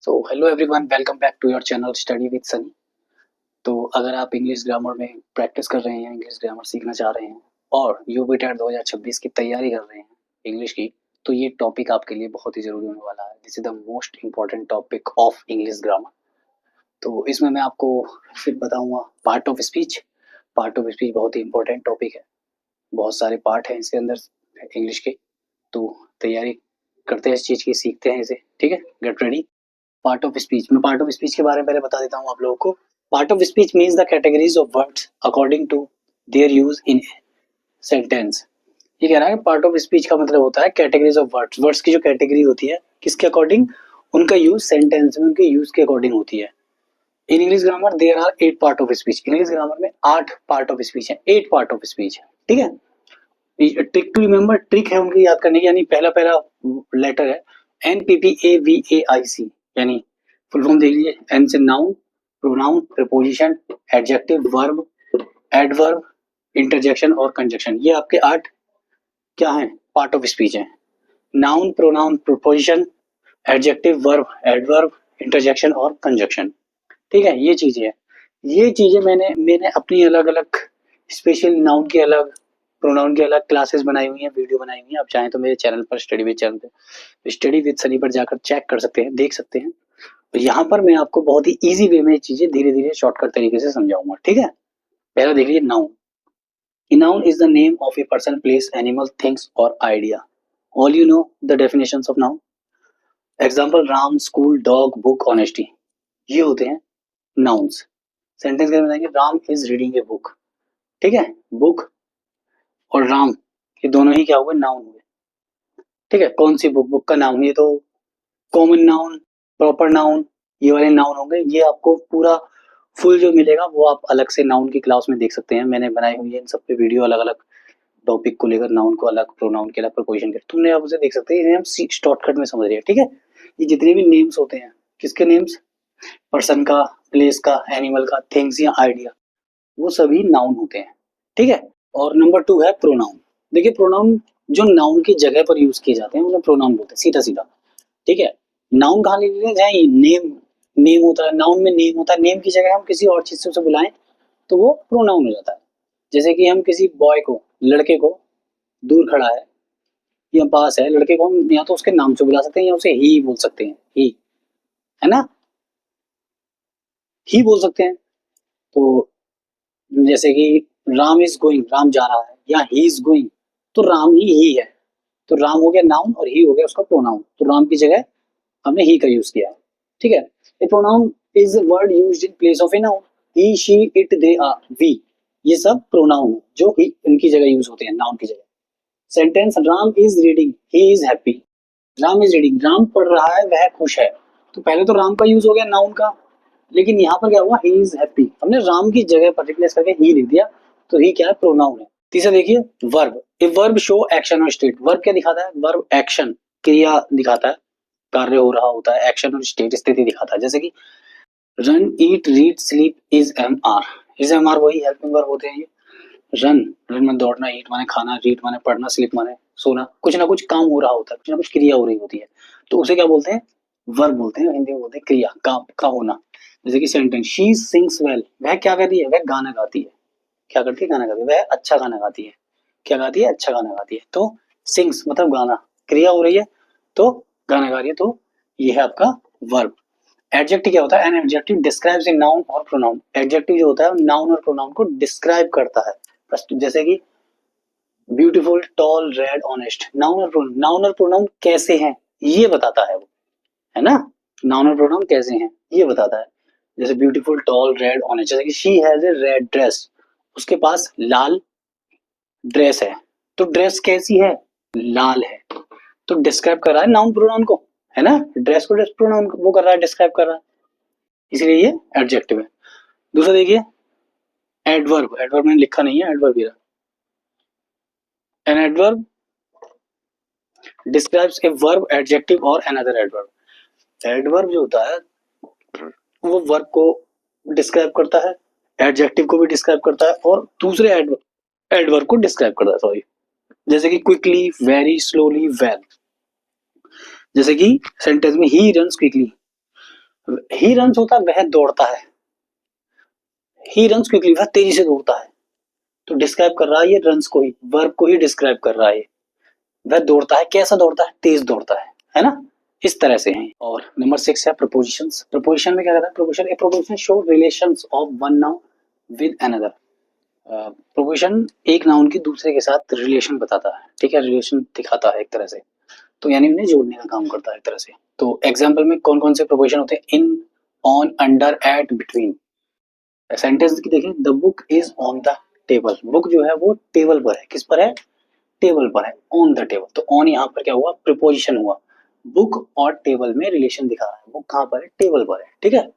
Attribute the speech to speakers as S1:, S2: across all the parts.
S1: So hello everyone, welcome back to your channel study with Sunny. तो अगर आप English grammar में प्रैक्टिस कर रहे हैं, इंग्लिश ग्रामर सीखना चाह रहे हैं और यूपी टेट 2026 की तैयारी कर रहे हैं इंग्लिश की, तो ये टॉपिक आपके लिए बहुत ही ज़रूरी होने वाला है। This is the most important topic of English grammar. तो इसमें मैं आपको फिर बताऊंगा part of speech. Part of speech बहुत ही इंपॉर्टेंट टॉपिक है, बहुत सारे पार्ट हैं इसके अंदर इंग्लिश के। तो तैयारी करते हैं इस चीज़ की, सीखते हैं इसे, ठीक है। Get ready. Part of speech में पार्ट ऑफ स्पीच के बारे में पहले बता देता हूँ आप लोगों को। Part of speech means the categories of words according to their use in sentence. ये कह रहा है पार्ट ऑफ स्पीच का मतलब होता है कैटेगरीज ऑफ वर्ड्स। वर्ड्स की जो कैटेगरी होती है किसके अकॉर्डिंग, उनका यूज सेंटेंस में उनके यूज के अकॉर्डिंग होती है। In English grammar there are 8 part of speech. English grammar में 8 पार्ट ऑफ स्पीच है, 8 पार्ट ऑफ स्पीच है, ठीक है। ट्रिक टू रिमेम्बर, ट्रिक है उनकी याद करने की, यानी पहला पहला लेटर है NPPAVAIC, यानी फुल फॉर्म देख लीजिए। एन से noun, pronoun, preposition, adjective, verb, adverb, interjection और कंजक्शन। ये आपके 8 क्या है, पार्ट ऑफ स्पीच है। Noun, pronoun, preposition, adjective, verb, adverb, interjection और कंजक्शन, ठीक है। ये चीजें हैं, ये चीजें मैंने अपनी अलग अलग स्पेशल नाउन की अलग, प्रोनाउन की अलग क्लासेस बनाई हुई हैं, वीडियो बनाई हुई हैं। आप चाहें तो मेरे चैनल पर स्टडी विद चैनल पे, स्टडी विद सनी पर जाकर चेक कर सकते हैं, देख सकते हैं। तो यहाँ पर मैं आपको बहुत ही इजी वे में चीजें धीरे धीरे शॉर्टकट तरीके से समझाऊंगा, ठीक है। पहला देख लीजिए noun. Noun is the name of a person, place, animal, things और idea. All you know the definitions of noun. Example Ram, school, dog, book, honesty. ये होते हैं नाउन्स। सेंटेंस के बताएंगे Ram is reading a book, ठीक है। बुक और राम ये दोनों ही क्या हुए, नाउन हुए, ठीक है। कौन सी बुक, बुक का नाम, ये तो कॉमन नाउन, प्रॉपर नाउन, ये वाले नाउन होंगे। ये आपको पूरा फुल जो मिलेगा वो आप अलग से नाउन की क्लास में देख सकते हैं, मैंने बनाई हुई है इन सब पे वीडियो, अलग अलग टॉपिक को लेकर, नाउन को अलग, प्रोनाउन के अलग, प्रीपोजिशन के, तुमने आप उसे देख सकते हैं। इन्हें हम शॉर्टकट में समझ रहे हैं, ठीक है। ये जितने भी नेम्स होते हैं, किसके नेम्स, पर्सन का, प्लेस का, एनिमल का, थिंग्स या आइडिया, वो सभी नाउन होते हैं, ठीक है। और नंबर 2 है प्रोनाउन। देखिए प्रोनाउन जो नाउन की जगह पर यूज किए जाते हैं उन्हें प्रोनाउन बोलते हैं, सीधा सीधा, ठीक है। नाउन कहाँ ले लेते हैं, जहाँ नेम, नेम होता है, नाउन में नेम होता है, नेम की जगह हम किसी और चीज से उसे बुलाएं तो वो प्रोनाउन हो जाता है। जैसे कि हम किसी बॉय को, लड़के को, दूर खड़ा है या पास है, लड़के को हम या तो उसके नाम से बुला सकते हैं या उसे ही बोल सकते हैं, ही, है ना, ही बोल सकते हैं। तो जैसे कि राम इज गोइंग, राम जा रहा है, या ही इज गोइंग, तो राम ही है, तो राम हो गया नाउन और ही हो गया उसका प्रोनाउन। तो राम की जगह हमने ही का यूज किया है, ठीक है। A pronoun is word used in place of a noun. He, she, it, they, are, we, ये सब प्रोनाउन जो ही इनकी जगह यूज होते हैं, नाउन की जगह। Sentence Ram is reading, he is happy. Ram is reading, Ram पढ़ रहा है, वह खुश है। तो पहले तो राम का यूज हो गया नाउन का, लेकिन यहाँ पर क्या हुआ, ही इज हैप्पी, हमने राम की जगह पर रिप्लेस करके ही लिख दिया, तो ही क्या है, प्रोनाउन है। तीसरा देखिए verb. A verb show action और स्टेट। वर्ब क्या दिखाता है, वर्ब एक्शन, क्रिया दिखाता है, कार्य हो रहा होता है, एक्शन और स्टेट स्थिति दिखाता है। जैसे कि run, eat, read, sleep, is am are. Is am are वही हेल्पिंग वर्ब होते हैं ये। रन, रन माने दौड़ना, ईट माने खाना, रीड माने पढ़ना, स्लीप माने सोना, कुछ ना कुछ काम हो रहा होता है, कुछ ना कुछ क्रिया हो रही होती है, तो उसे क्या बोलते हैं, वर्ब बोलते हैं, हिंदी में बोलते हैं क्रिया, काम का होना। जैसे कि सेंटेंस शी सिंग्स वेल, वह क्या कर रही है, वह गाना गाती है। क्या करती है, गाना गाती है, वह अच्छा गाना गाती है। क्या गाती है, अच्छा गाना गाती है। तो सिंग्स मतलब गाना, क्रिया हो रही है तो गाना गा रही है, तो ये है आपका वर्ब। एडजेक्टिव क्या होता है, an adjective describes a noun और प्रोनाउन। एडजेक्टिव जो होता है नाउन और प्रोनाउन को डिस्क्राइब करता है। जैसे कि beautiful, tall, red, honest, noun और प्रोनाउन कैसे हैं ये बताता है वो, है ना। नाउन और प्रोनाउन कैसे हैं ये बताता है। जैसे ब्यूटीफुल, टॉल, रेड, ऑनेस्ट। जैसे कि she has a red dress, उसके पास लाल ड्रेस है, तो ड्रेस कैसी है, लाल है, तो डिस्क्राइब कर रहा है नाउन प्रोनाउन को, है ना। ड्रेस को प्रोनाउन वो कर रहा है, डिस्क्राइब कर रहा है, इसलिए ये एडजेक्टिव है। दूसरा देखिए एडवर्ब। एडवर्ब मैंने लिखा नहीं है, एडवर्ब ये रहा। An adverb describes a verb, adjective और अनदर एडवर्ब। एडवर्ब जो होता है वो वर्ब को डिस्क्राइब करता है, एडजेक्टिव को भी डिस्क्राइब करता है और दूसरे एडवर्ब को डिस्क्राइब करता है, सॉरी। जैसे कि क्विकली, वेरी, स्लोली, वेल। जैसे कि सेंटेंस में he runs quickly, he runs होता है वह दौड़ता है, ही रन्स क्विकली वह तेजी से दौड़ता है। तो डिस्क्राइब कर रहा है ये रन्स को ही, वर्ब को ही डिस्क्राइब कर रहा है। वह दौड़ता है, कैसा दौड़ता है, तेज दौड़ता है ना, इस तरह से है। और नंबर 6 है प्रपोजिशंस। प्रपोजिशन में क्या कहता है, preposition A preposition show relations of one noun with another. Preposition एक नाउन की दूसरे के साथ रिलेशन बताता है, ठीक है, रिलेशन दिखाता है एक तरह से, तो यानी उन्हें जोड़ने का काम करता है एक तरह से। तो एग्जाम्पल में कौन कौन से प्रपोजिशन होते हैं, in, on, under, at, between. Sentence की देखिए, the book is on the table. Book जो है वो टेबल पर है, किस पर है, टेबल पर है, ऑन द टेबल। तो ऑन यहाँ पर क्या हुआ, प्रिपोजिशन हुआ, बुक और टेबल में रिलेशन दिखा रहा है, बुक कहाँ पर है, टेबल पर है, ठीक है।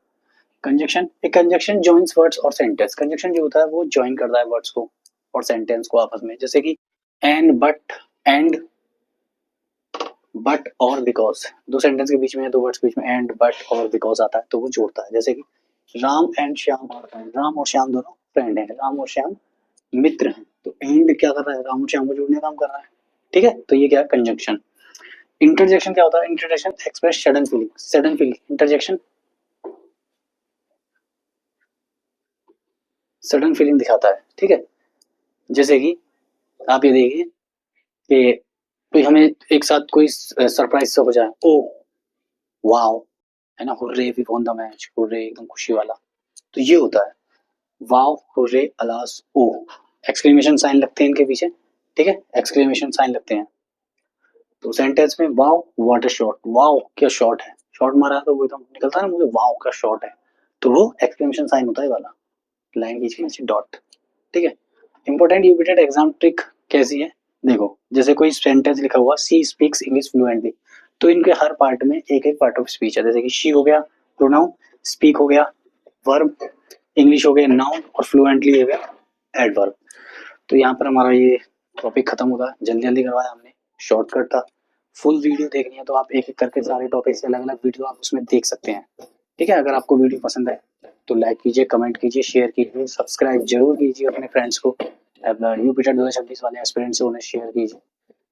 S1: कंजक्शन, एक कंजक्शन जॉइंस वर्ड्स और सेंटेंस। कंजक्शन जो होता है वो जॉइन करता है वर्ड्स को और सेंटेंस को आपस में, जैसे कि एंड, बट, एंड, बट और बिकॉज। दो सेंटेंस के बीच में, दो वर्ड्स के बीच में एंड, बट और बिकॉज आता है तो वो जोड़ता है। जैसे कि Ram and Shyam are friend, Ram और श्याम दोनों फ्रेंड हैं, राम और श्याम मित्र हैं। तो एंड क्या कर रहा है, राम और श्याम को जोड़ने का काम कर रहा है, ठीक है। तो ये क्या है, कंजंक्शन। इंटरजेक्शन क्या होता है, interjection express sudden feeling, sudden feeling, interjection sudden feeling दिखाता है, ठीक है। जैसे कि आप ये देखिए कि कोई हमें एक साथ कोई सरप्राइज से हो जाए, ओ वाओ, है ना, hurray we won the match, hurray एकदम खुशी वाला, तो ये होता है wow, hurray, alas, oh, exclamation sign लगते हैं इनके पीछे, ठीक है, एक्सक्लेमेशन साइन लगते हैं। तो सेंटेंस में wow what a shot, wow क्या शॉट है, शॉट मारा तो वो एकदम निकलता है ना मुझे, वाओ का शॉट है, तो वो एक्सक्लेमेशन साइन होता है वाला, लाइन खींच के नीचे डॉट, ठीक है। इंपॉर्टेंट यूबिटेड एग्जाम ट्रिक कैसी है, देखो जैसे कोई सेंटेंस लिखा हुआ सी स्पीक्स इंग्लिश फ्लुएंटली, तो इनके हर पार्ट में एक एक पार्ट ऑफ स्पीच है, जैसे कि शी हो गया प्रोनाउन, स्पीक हो गया वर्ब, इंग्लिश हो गया नाउन, और फ्लुएंटली हो गया एडवर्ब। तो यहाँ पर हमारा ये टॉपिक खत्म होगा, जल्दी जल्दी करवाया हमने, शॉर्टकट था। फुल वीडियो देखनी है तो आप एक एक करके सारे टॉपिक से अलग अलग वीडियो आप उसमें देख सकते हैं, ठीक है। अगर आपको वीडियो पसंद है तो लाइक कीजिए, कमेंट कीजिए, शेयर कीजिए, सब्सक्राइब जरूर कीजिए अपने फ्रेंड्स को, यूपीटेट 2026 वाले एस्पिरेंट्स से उन्हें शेयर कीजिए,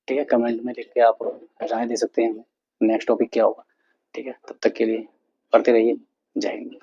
S1: ठीक है। कमेंट में लिख के आप राय दे सकते हैं हमें नेक्स्ट टॉपिक क्या होगा, ठीक है। तब तक के लिए पढ़ते रहिए, जय हिंद।